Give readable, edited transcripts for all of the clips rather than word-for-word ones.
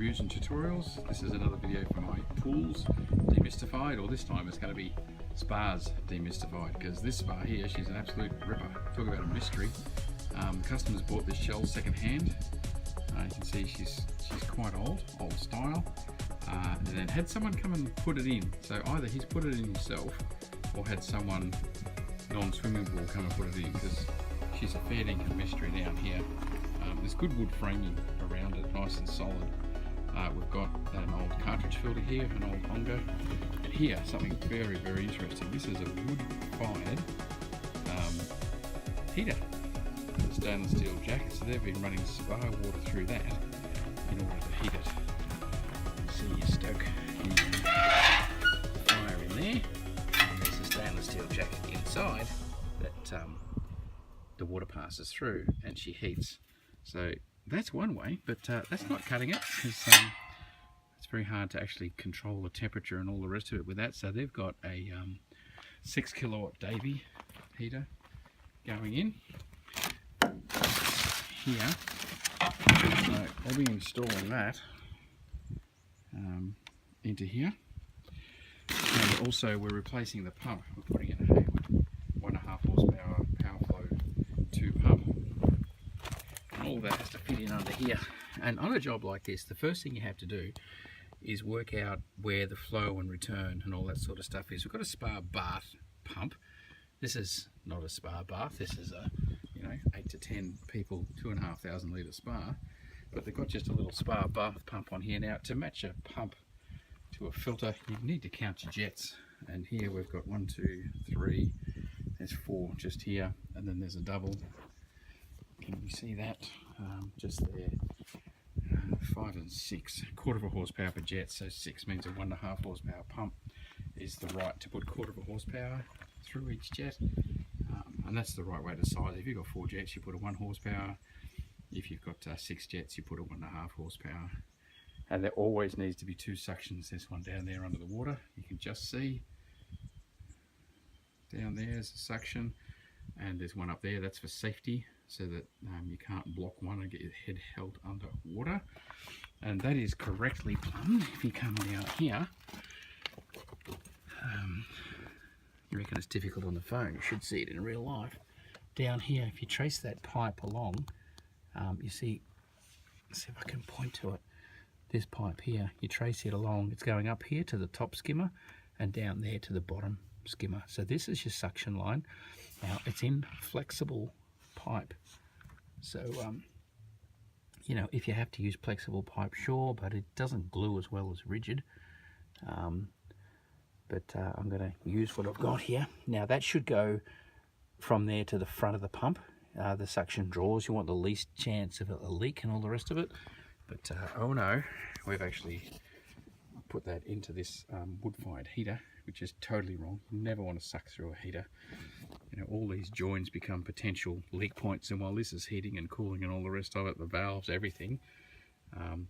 reviews and tutorials. This is another video for my pools demystified, or this time it's going to be spas demystified, because this spa here, she's an absolute ripper. Talk about a mystery. Customers bought this shell second hand. You can see she's quite old style, and then had someone come and put it in. So either he's put it in himself or had someone non-swimming pool come and put it in, because she's a fair dinkum mystery down here. There's good wood framing around it, nice and solid. We've got an old cartridge filter here, an old Hongo. And here, something very, very interesting. This is a wood-fired heater. The stainless steel jacket, so they've been running spa water through that in order to heat it. See, you stoke the fire in there, and there's a stainless steel jacket inside that the water passes through and she heats. So that's one way, but that's not cutting it, because it's very hard to actually control the temperature and all the rest of it with that. So they've got a 6 kilowatt Davey heater going in here. So I'll be installing that into here. And also we're replacing the pump. We're putting in a Hayward 1.5 horsepower power flow 2 pump. And all that has to fit in under here. And on a job like this, the first thing you have to do is work out where the flow and return and all that sort of stuff is. We've got a spa bath pump. This is not a spa bath. This is a 8 to 10 people, 2,500 litre spa. But they've got just a little spa bath pump on here. Now, to match a pump to a filter, you need to count your jets. And here we've got 1, 2, 3, there's 4 just here, and then there's a double. Can you see that? Just there. 5 and 6, 1/4 horsepower per jet, so 6 means a 1.5 horsepower pump is the right to put 1/4 horsepower through each jet. And that's the right way to size. If you've got 4 jets, you put a 1 horsepower. If you've got 6 jets, you put a 1.5 horsepower. And there always needs to be 2 suctions. There's one down there under the water. You can just see down there's a suction, and there's one up there. That's for safety, so that you can't block one and get your head held under water. And that is correctly plumbed. If you come down here, you reckon it's difficult on the phone, you should see it in real life. Down here, if you trace that pipe along, you see, let's see if I can point to it. This pipe here, you trace it along, it's going up here to the top skimmer and down there to the bottom skimmer. So this is your suction line. Now it's in flexible pipe. So, if you have to use flexible pipe, sure, but it doesn't glue as well as rigid. But I'm going to use what I've got here. Now that should go from there to the front of the pump. The suction drawers, you want the least chance of a leak and all the rest of it. But oh no, we've actually put that into this wood-fired heater, which is totally wrong. You never want to suck through a heater. All these joins become potential leak points, and while this is heating and cooling and all the rest of it, the valves, everything,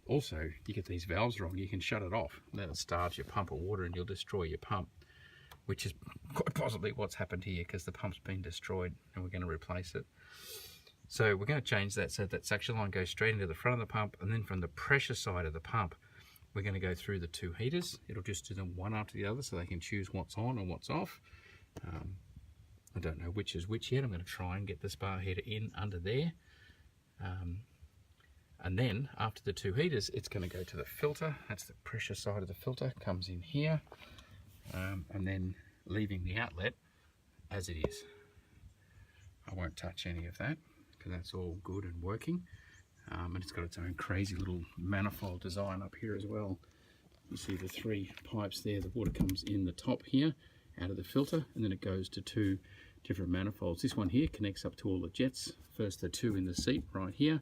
also you get these valves wrong, you can shut it off, let it starve your pump of water, and you'll destroy your pump, which is quite possibly what's happened here, because the pump's been destroyed and we're going to replace it. So we're going to change that so that suction line goes straight into the front of the pump, and then from the pressure side of the pump we're going to go through the 2 heaters. It'll just do them one after the other so they can choose what's on and what's off. I don't know which is which yet. I'm going to try and get the spa heater in under there. And then after the 2 heaters, it's going to go to the filter. That's the pressure side of the filter, comes in here, and then leaving the outlet as it is. I won't touch any of that because that's all good and working. And it's got its own crazy little manifold design up here as well. You see the 3 pipes there. The water comes in the top here out of the filter, and then it goes to 2 different manifolds. This one here connects up to all the jets. First the 2 in the seat right here,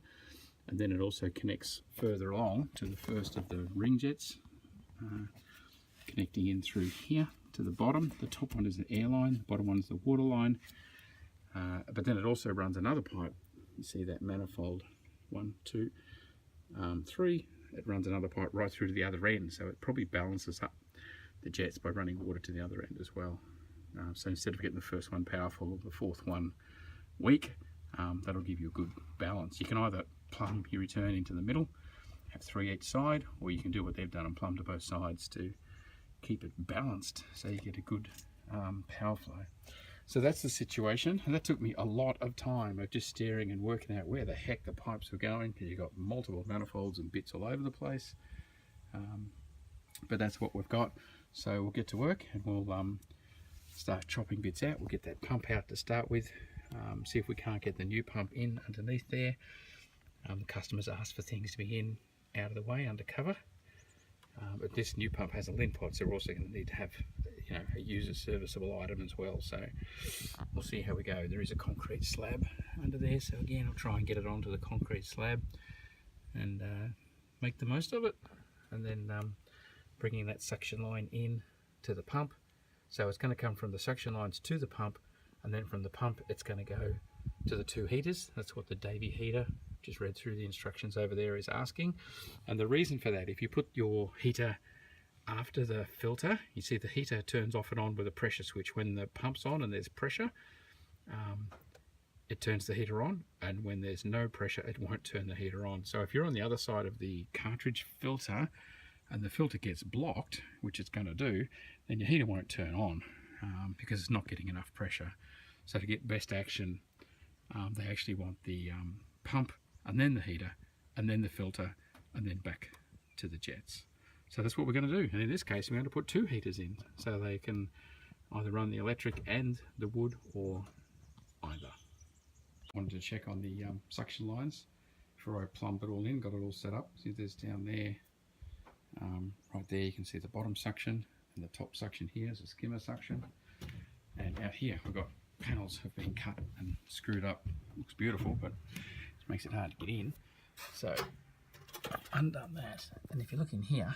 and then it also connects further along to the first of the ring jets, connecting in through here to the bottom. The top one is the air line, the bottom one is the water line, but then it also runs another pipe. You see that manifold, 1, 2, 3. It runs another pipe right through to the other end, so it probably balances up the jets by running water to the other end as well. So instead of getting the first one powerful, the fourth one weak, that'll give you a good balance. You can either plumb your return into the middle, have 3 each side, or you can do what they've done and plumb to both sides to keep it balanced so you get a good power flow. So that's the situation, and that took me a lot of time of just staring and working out where the heck the pipes were going, because you've got multiple manifolds and bits all over the place. But that's what we've got, so we'll get to work and we'll start chopping bits out. We'll get that pump out to start with, see if we can't get the new pump in underneath there. The customers asked for things to be in out of the way under cover, but this new pump has a lint pot, so we're also going to need to have, you know, a user serviceable item as well. So we'll see how we go. There is a concrete slab under there, so again I'll try and get it onto the concrete slab and make the most of it, and then bringing that suction line in to the pump. So it's going to come from the suction lines to the pump, and then from the pump it's going to go to the 2 heaters. That's what the Davey heater, just read through the instructions over there, is asking. And the reason for that, if you put your heater after the filter, you see the heater turns off and on with a pressure switch. When the pump's on and there's pressure, it turns the heater on, and when there's no pressure it won't turn the heater on. So if you're on the other side of the cartridge filter and the filter gets blocked, which it's going to do, then your heater won't turn on because it's not getting enough pressure. So to get best action, they actually want the pump and then the heater and then the filter and then back to the jets. So that's what we're going to do, and in this case we're going to put 2 heaters in so they can either run the electric and the wood, or either. Wanted to check on the suction lines before I plumbed it all in, got it all set up. See, there's down there, right there you can see the bottom suction, and the top suction here is a skimmer suction, and out here we've got panels have been cut and screwed up. Looks beautiful, but it makes it hard to get in. So I've undone that, and if you look in here,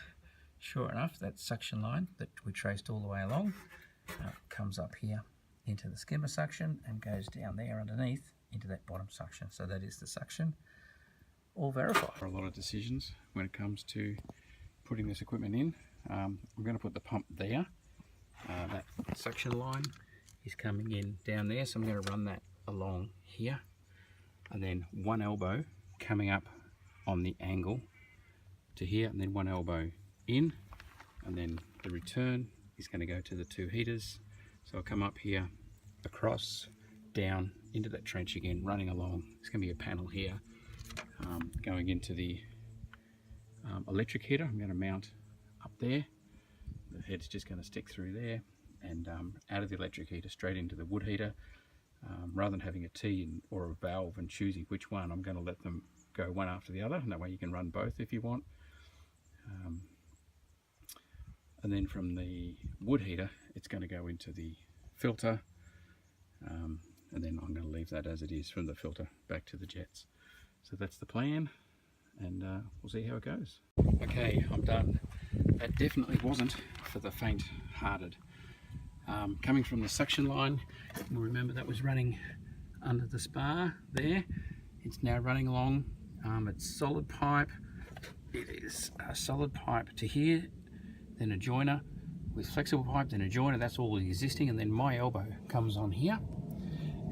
sure enough, that suction line that we traced all the way along comes up here into the skimmer suction and goes down there underneath into that bottom suction. So that is the suction, all verified. For a lot of decisions when it comes to putting this equipment in. I'm going to put the pump there. That suction line is coming in down there, so I'm going to run that along here, and then 1 elbow coming up on the angle to here, and then 1 elbow in, and then the return is going to go to the 2 heaters. So I'll come up here, across, down into that trench again, running along. There's going to be a panel here going into the electric heater. I'm going to mount up there. The head's just going to stick through there, and out of the electric heater straight into the wood heater. Rather than having a T or a valve and choosing which one, I'm going to let them go one after the other, and that way you can run both if you want. And then from the wood heater it's going to go into the filter, and then I'm going to leave that as it is from the filter back to the jets. So that's the plan, and we'll see how it goes. Okay, I'm done. That definitely wasn't for the faint-hearted. Coming from the suction line, remember that was running under the spar there. It's now running along. It's solid pipe. It is a solid pipe to here, then a joiner with flexible pipe, then a joiner. That's all existing, and then my elbow comes on here,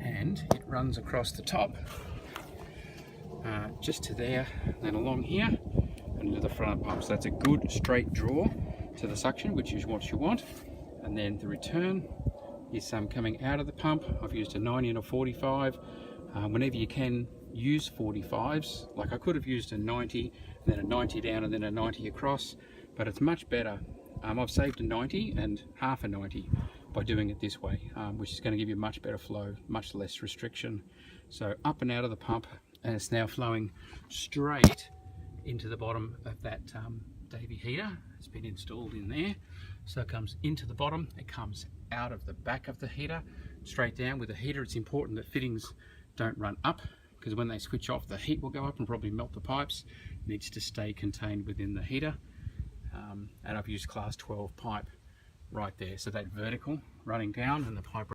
and it runs across the top just to there, then along here and into the front pump. So that's a good straight draw to the suction, which is what you want. And then the return is coming out of the pump. I've used a 90 and a 45. Whenever you can, use 45s. Like I could have used a 90, and then a 90 down, and then a 90 across, but it's much better. I've saved a 90 and half a 90 by doing it this way, which is going to give you much better flow, much less restriction. So up and out of the pump, and it's now flowing straight into the bottom of that Davey heater. It's been installed in there. So it comes into the bottom, it comes out of the back of the heater, straight down. With the heater, it's important that fittings don't run up, because when they switch off, the heat will go up and probably melt the pipes. It needs to stay contained within the heater. And I've used class 12 pipe right there, so that vertical running down and the pipe